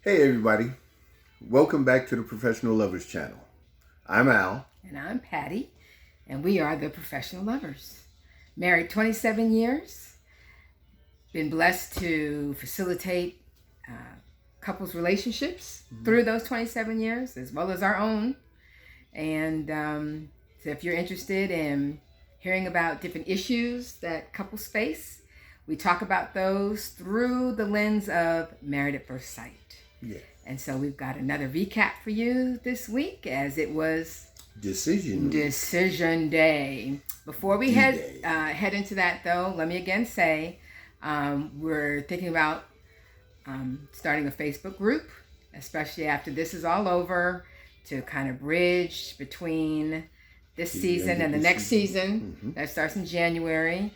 Hey everybody, welcome back to the Professional Lovers channel. I'm Al. And I'm Patti, and we are the Professional Lovers. Married 27 years, been blessed to facilitate couples' relationships through those 27 years, as well as our own. And so if you're interested in hearing about different issues that couples face, we talk about those through the lens of Married at First Sight. Yeah. And so we've got another recap for you this week, as it was Decision Day. Before we head into that, though, let me again say we're thinking about starting a Facebook group, especially after this is all over, to kind of bridge between this season and the next season that starts in January.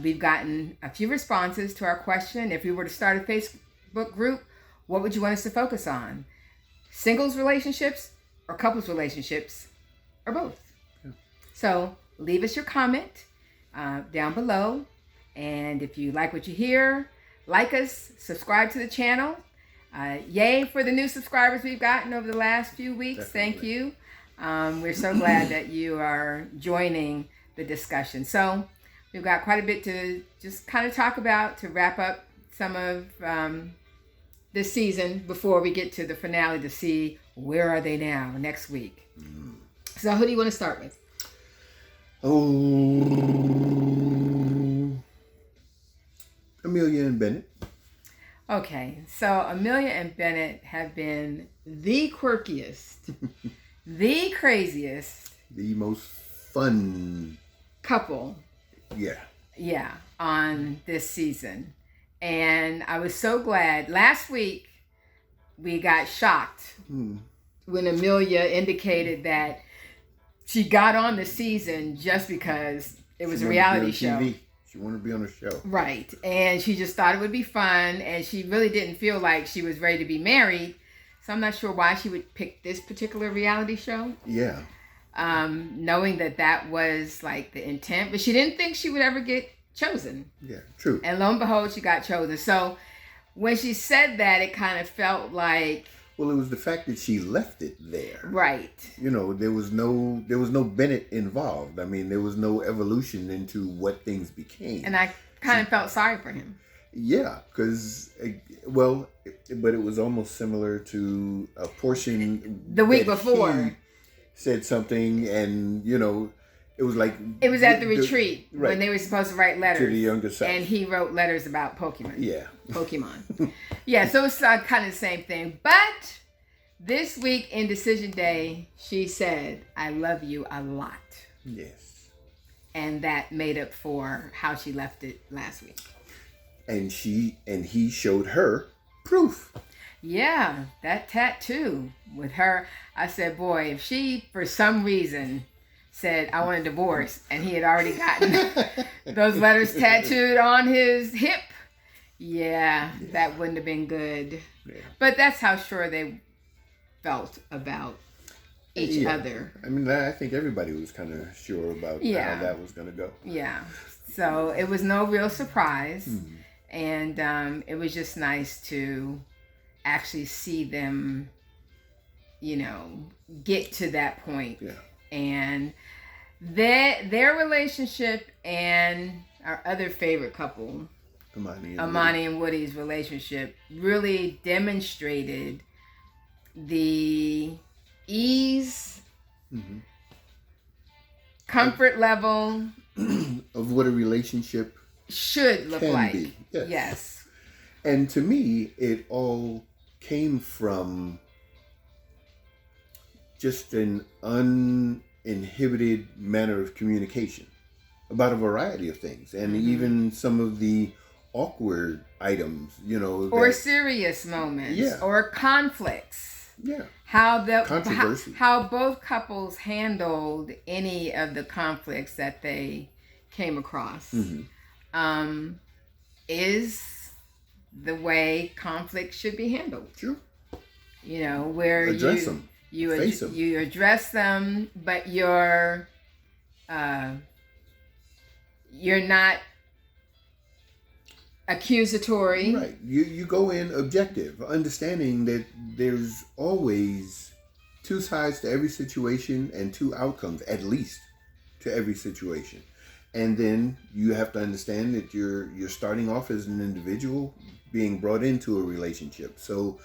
We've gotten a few responses to our question: if we were to start a Facebook group, what would you want us to focus on? Singles relationships or couples relationships, or both? Yeah. So leave us your comment down below. And if you like what you hear, like us, subscribe to the channel. Yay for the new subscribers we've gotten over the last few weeks. Definitely. Thank you. We're so glad that you are joining the discussion. So we've got quite a bit to just kind of talk about to wrap up some of this season before we get to the finale to see where are they now next week. So who do you want to start with? Amelia and Bennett. Okay, so Amelia and Bennett have been the quirkiest, the craziest, the most fun couple. Yeah, on this season. And I was so glad. Last week, we got shocked when Amelia indicated that she got on the season just because it was a reality show. She wanted to be on the show. Right. And she just thought it would be fun. And she really didn't feel like she was ready to be married. So I'm not sure why she would pick this particular reality show. Yeah. Knowing that was like the intent. But she didn't think she would ever get chosen. Yeah, true. And lo and behold, she got chosen. So when she said that, it kind of felt like, well, it was the fact that she left it there. Right. You know, there was no Bennett involved. I mean, there was no evolution into what things became. And I kind of felt sorry for him. Yeah, because, well, but it was almost similar to a portion the week before. He said something, and, you know, it was like... It was at the retreat when they were supposed to write letters. To the younger self. And he wrote letters about Pokemon. Yeah. Pokemon. Yeah, so it's kind of the same thing. But this week in Decision Day, she said, I love you a lot. Yes. And that made up for how she left it last week. And he showed her proof. Yeah, that tattoo with her. I said, boy, if she, for some reason, said, I want a divorce, and he had already gotten those letters tattooed on his hip, that wouldn't have been good. Yeah. But that's how sure they felt about each other. I mean, I think everybody was kind of sure about how that was going to go. Yeah. So it was no real surprise. And it was just nice to actually see them, you know, get to that point. Yeah. And their relationship and our other favorite couple, Amani and Woody's relationship, really demonstrated the ease, comfort level of what a relationship should look like. Be. Yes. And to me, it all came from just an uninhibited manner of communication about a variety of things, and even some of the awkward items, you know, or serious moments, or conflicts. Yeah. Controversy. How both couples handled any of the conflicts that they came across is the way conflict should be handled. Sure. You know, where address them. You address them, but you're not accusatory. Right. You go in objective, understanding that there's always two sides to every situation and two outcomes, at least, to every situation. And then you have to understand that you're starting off as an individual being brought into a relationship. So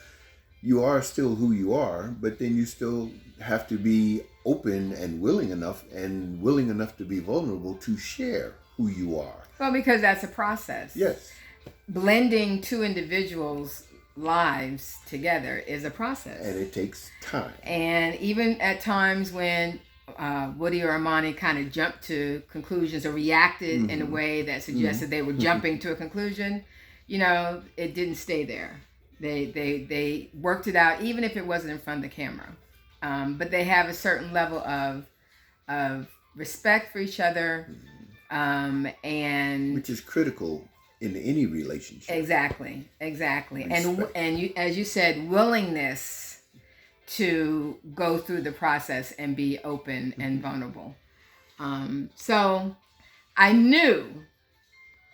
you are still who you are, but then you still have to be open and willing enough to be vulnerable to share who you are. Well, because that's a process. Yes. Blending two individuals' lives together is a process. And it takes time. And even at times when Woody or Amani kind of jumped to conclusions or reacted in a way that suggested they were jumping to a conclusion, it didn't stay there. They worked it out, even if it wasn't in front of the camera. But they have a certain level of respect for each other, and which is critical in any relationship. Exactly. Respect. And you, as you said, willingness to go through the process and be open and vulnerable. So I knew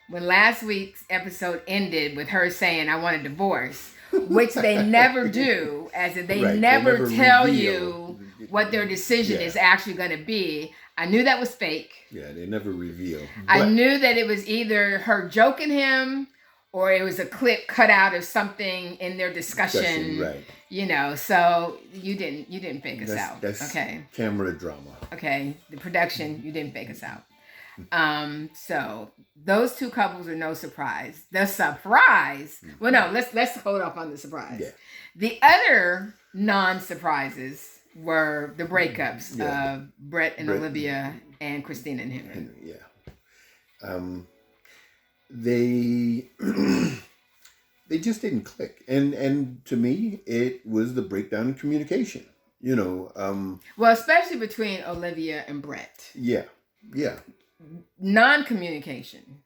when last week's episode ended with her saying, I want a divorce, which they never do, as in they never tell you what their decision is actually going to be. I knew that was fake. Yeah, they never reveal. I knew that it was either her joking him or it was a clip cut out of something in their discussion. Right. So you didn't fake us out. That's okay. Camera drama. Okay. The production, you didn't fake us out. So those two couples are no surprise. The surprise. Well, no, let's hold off on the surprise. Yeah. The other non-surprises were the breakups of Brett and Olivia and Christina and Henry. Yeah. They just didn't click. And to me, it was the breakdown in communication. Well, especially between Olivia and Brett. Yeah. Non-communication.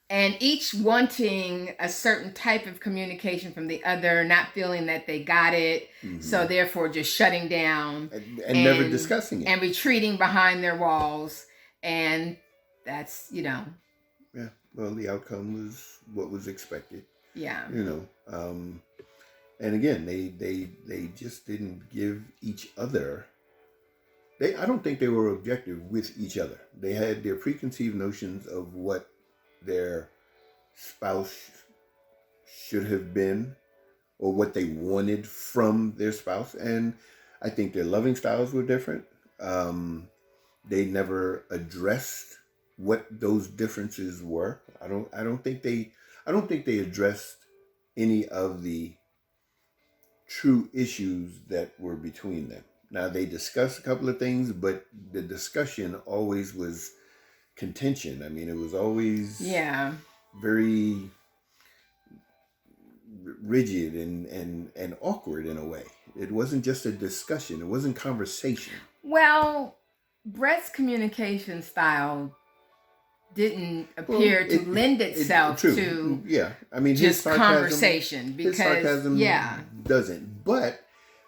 And each wanting a certain type of communication from the other, not feeling that they got it, so therefore just shutting down. And never discussing it. And retreating behind their walls. And that's, Yeah, well, the outcome was what was expected. Yeah. And again, they just didn't give each other... I don't think they were objective with each other. They had their preconceived notions of what their spouse should have been or what they wanted from their spouse. And I think their loving styles were different. They never addressed what those differences were. I don't think they addressed any of the true issues that were between them. Now, they discussed a couple of things, but the discussion always was contention. I mean, it was always very rigid and awkward in a way. It wasn't just a discussion. It wasn't conversation. Well, Brett's communication style didn't appear to lend itself to his sarcasm, conversation. Because, his sarcasm doesn't. But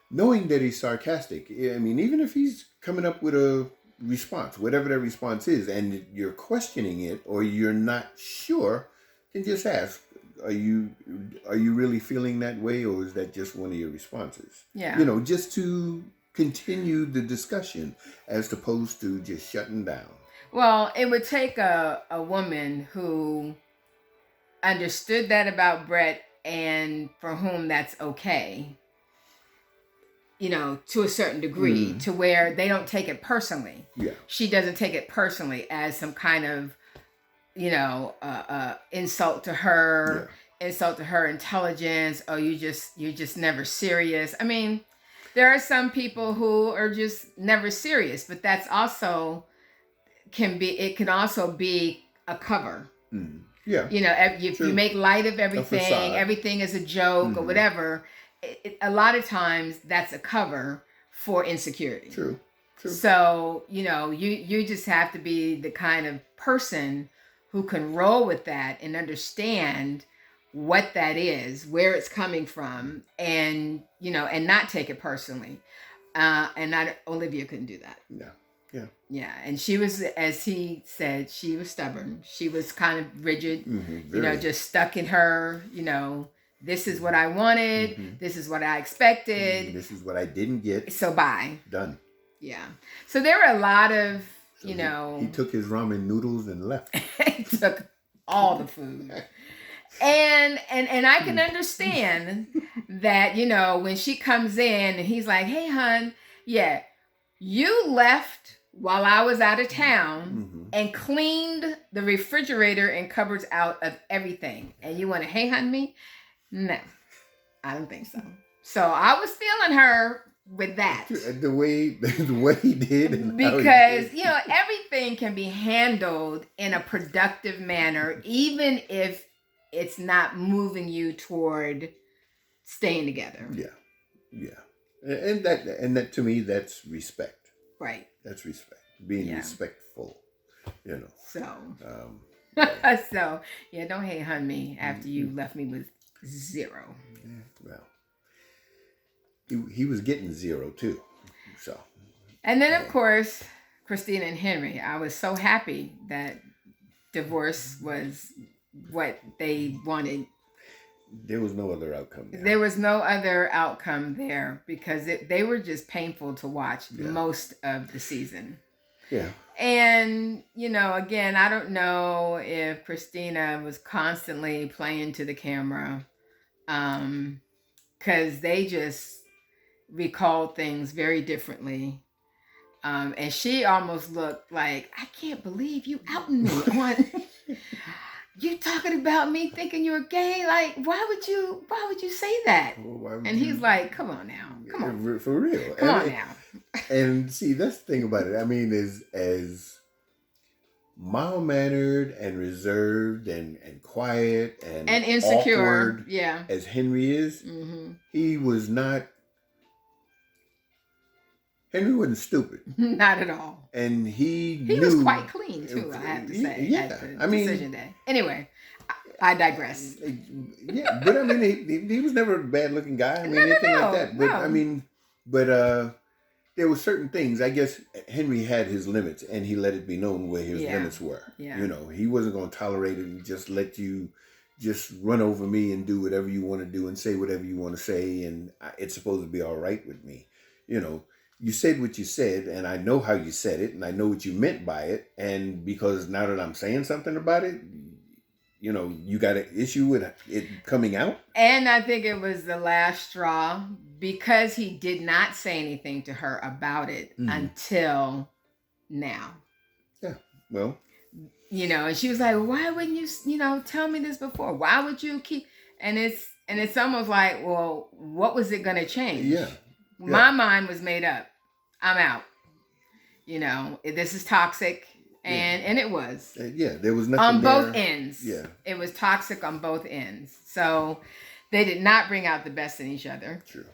knowing that he's sarcastic, I mean, even if he's coming up with a response, whatever that response is, and you're questioning it or you're not sure, then just ask, are you really feeling that way, or is that just one of your responses? Yeah. Just to continue the discussion as opposed to just shutting down. Well, it would take a woman who understood that about Brett and for whom that's okay, to a certain degree, to where they don't take it personally. Yeah. She doesn't take it personally as some kind of, insult to her, insult to her intelligence. Oh, you're just never serious. I mean, there are some people who are just never serious, but that's also it can also be a cover. Yeah. If you make light of everything, everything is a joke or whatever. A lot of times that's a cover for insecurity. True. So, you just have to be the kind of person who can roll with that and understand what that is, where it's coming from, and, and not take it personally. And Olivia couldn't do that. No. Yeah. Yeah. And she was, as he said, she was stubborn. She was kind of rigid, just stuck in her, this is what I wanted. Mm-hmm. This is what I expected. This is what I didn't get. So bye. Done. Yeah. So there were a lot of, He took his ramen noodles and left. He took all the food. And I can understand that, when she comes in and he's like, hey, hon, yeah, you left while I was out of town and cleaned the refrigerator and cupboards out of everything. And you want to hey, hon me? No, I don't think so. So I was feeling her with that. The way he did. Because, everything can be handled in a productive manner, even if it's not moving you toward staying together. Yeah. Yeah. And that to me, that's respect. Right. That's respect. Being respectful, So. Yeah. So, don't hey hun me after you left me with 0. Yeah, well. He was getting 0 too. So. And then of course, Christina and Henry. I was so happy that divorce was what they wanted. There was no other outcome there. There was no other outcome there because they were just painful to watch most of the season. Yeah. And, again, I don't know if Christina was constantly playing to the camera because they just recalled things very differently. And she almost looked like, I can't believe you outing me. You talking about me thinking you're gay? Like, why would you say that? Well, and he's like, come on now. Come on. For real. Come on now. And see, that's the thing about it. I mean, as mild-mannered and reserved and quiet and insecure, awkward as Henry is, he was not. Henry wasn't stupid. Not at all. And he was quite clean too, I have to say. Yeah. At the decision day. Anyway, I digress. Yeah, but I mean, he was never a bad-looking guy. I mean, anything like that. But I mean, there were certain things. I guess Henry had his limits, and he let it be known where his limits were. Yeah. He wasn't going to tolerate it and just let you just run over me and do whatever you want to do and say whatever you want to say, and it's supposed to be all right with me. You said what you said, and I know how you said it, and I know what you meant by it, and because now that I'm saying something about it, you got an issue with it coming out? And I think it was the last straw because he did not say anything to her about it until now. Yeah, well. And she was like, why wouldn't you, tell me this before? Why would you keep... And it's almost like, well, what was it going to change? Yeah. My mind was made up. I'm out. This is toxic. And it was. There was nothing on both there. ends. Yeah. It was toxic on both ends. So they did not bring out the best in each other. True.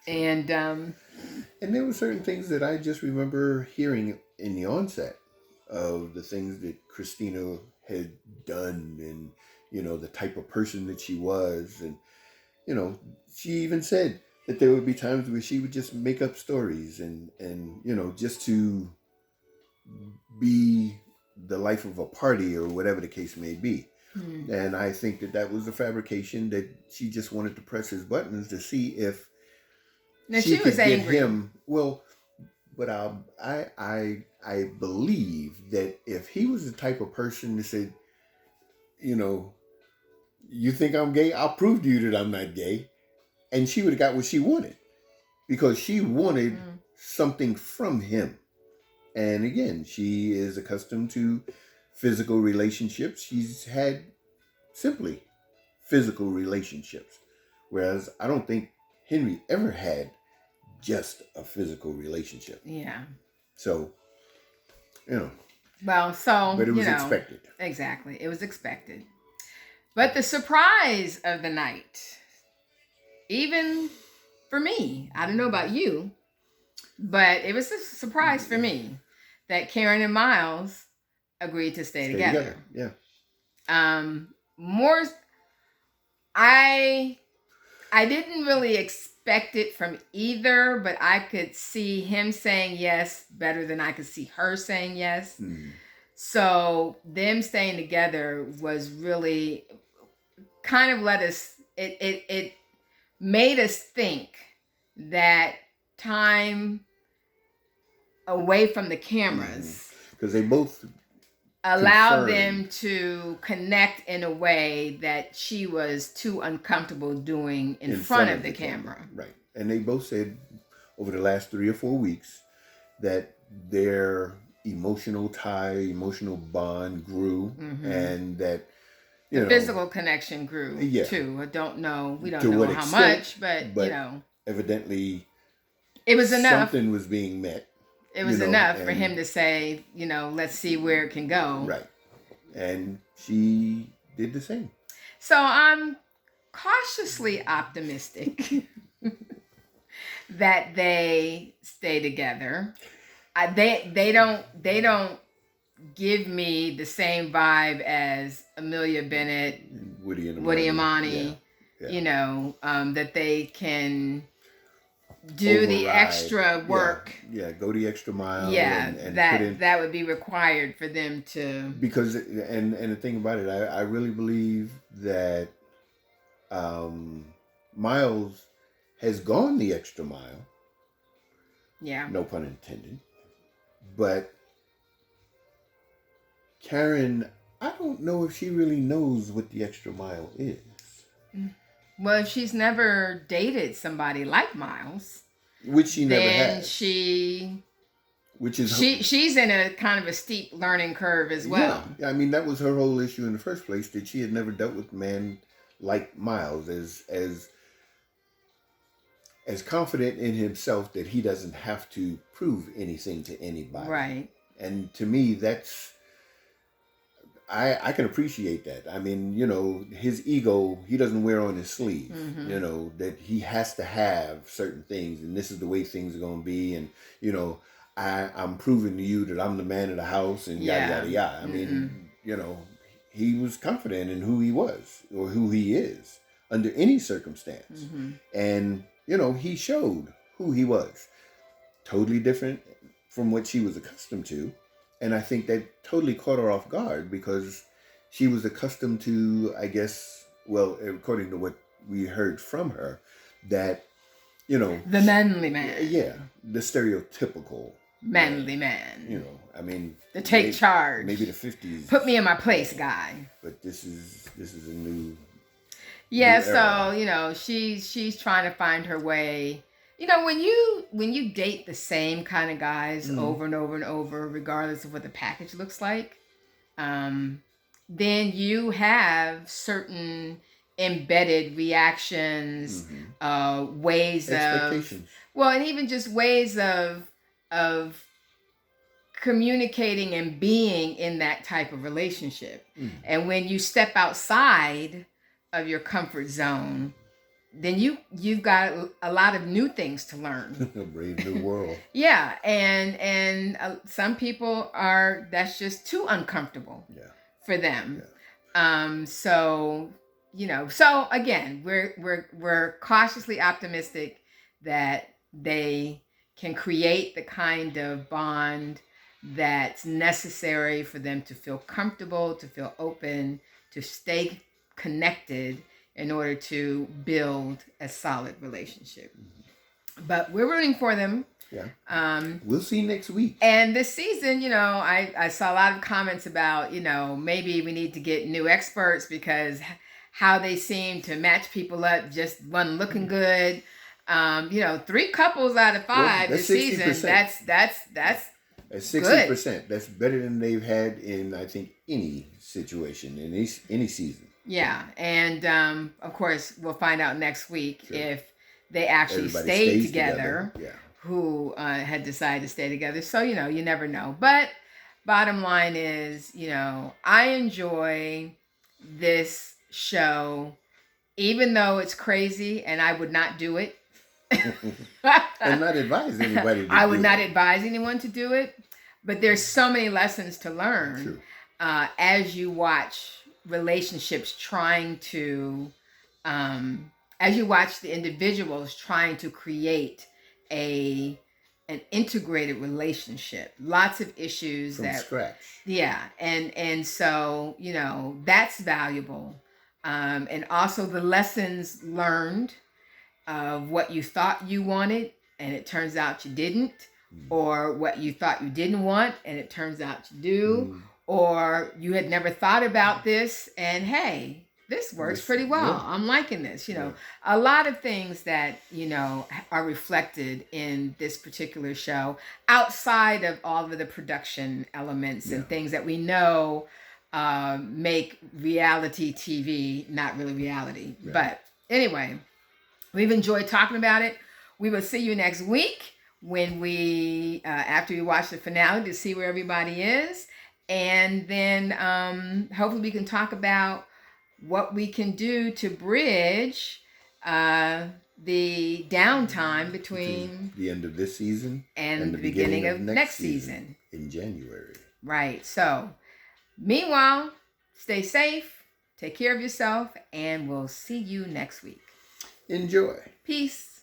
And there were certain things that I just remember hearing in the onset of the things that Christina had done and, the type of person that she was. And, she even said that there would be times where she would just make up stories and just to be the life of a party or whatever the case may be. And I think that was a fabrication that she just wanted to press his buttons to see if she could get him. Well, but I believe that if he was the type of person that said, you think I'm gay? I'll prove to you that I'm not gay. And she would have got what she wanted because she wanted something from him. And again, she is accustomed to physical relationships. She's had simply physical relationships. Whereas I don't think Henry ever had just a physical relationship. Yeah. So, Well, so, but it was expected. Exactly. It was expected. But the surprise of the night, even for me, I don't know about you, but it was a surprise for me that Karen and Miles agreed to stay together. Yeah. I didn't really expect expect it from either, but I could see him saying yes better than I could see her saying yes. So them staying together was really kind of it made us think that time away from the cameras, because they both allowed them to connect in a way that she was too uncomfortable doing in front of the camera. Right. And they both said over the last 3 or 4 weeks that their emotional bond grew, and that the physical connection grew too. We don't know how much, but evidently it was enough. Something was being met. It was enough for him to say, let's see where it can go. Right. And she did the same. So I'm cautiously optimistic that they stay together. They don't give me the same vibe as Amelia Bennett, Woody Amani. Yeah. That they can do the extra work. Yeah, go the extra mile. Yeah, and that would be required for them to. Because and the thing about it, I really believe that Miles has gone the extra mile. Yeah. No pun intended. But Karen, I don't know if she really knows what the extra mile is. Well, if she's never dated somebody like Miles, which she never has, she's in a kind of a steep learning curve as well. Yeah, I mean that was her whole issue in the first place, that she had never dealt with a man like Miles, as confident in himself that he doesn't have to prove anything to anybody. Right. And to me, that's. I can appreciate that. I mean, his ego, he doesn't wear on his sleeve. That he has to have certain things, and this is the way things are going to be. And, I'm proving to you that I'm the man of the house, and yada, yada, yada. I mean, he was confident in who he was or who he is under any circumstance. And, he showed who he was. Totally different from what she was accustomed to. And I think that totally caught her off guard, because she was accustomed to, I guess, well, according to what we heard from her, that, the manly man. Yeah, the stereotypical manly man. I mean, the take charge. Maybe the 50s. Put me in my place, guy. But this is a new. Yeah, new era. So she's trying to find her way. When you date the same kind of guys over and over and over, regardless of what the package looks like, then you have certain embedded reactions, ways of, and even just ways of communicating and being in that type of relationship. And when you step outside of your comfort zone, then you've got a lot of new things to learn. A brave new world. Yeah, and some people that's just too uncomfortable for them. Yeah. So again, we're cautiously optimistic that they can create the kind of bond that's necessary for them to feel comfortable, to feel open, to stay connected, in order to build a solid relationship. But we're rooting for them. Yeah. We'll see next week. And this season, I saw a lot of comments about, maybe we need to get new experts, because how they seem to match people up just wasn't looking good. 3 couples out of 5 this 60%. Season. That's 60%. Good. That's better than they've had in, I think, any situation in any season. Yeah, and of course we'll find out next week if they actually stayed together. Yeah. Who had decided to stay together? So you never know. But bottom line is, I enjoy this show, even though it's crazy, and I would not do it. And not advise anybody. I would not advise anyone to do it. But there's so many lessons to learn as you watch relationships trying to as you watch the individuals trying to create an integrated relationship, lots of issues from scratch. Yeah, and so that's valuable, and also the lessons learned of what you thought you wanted and it turns out you didn't, or what you thought you didn't want and it turns out you do, or you had never thought about this and hey, this works pretty well. Yeah. I'm liking this. A lot of things that, are reflected in this particular show outside of all of the production elements and things that we know make reality TV not really reality. Right. But anyway, we've enjoyed talking about it. We will see you next week when we, after we watch the finale, to see where everybody is. And then hopefully we can talk about what we can do to bridge the downtime between the end of this season and the beginning of next season in January. Right. So, meanwhile, stay safe, take care of yourself, and we'll see you next week. Enjoy. Peace.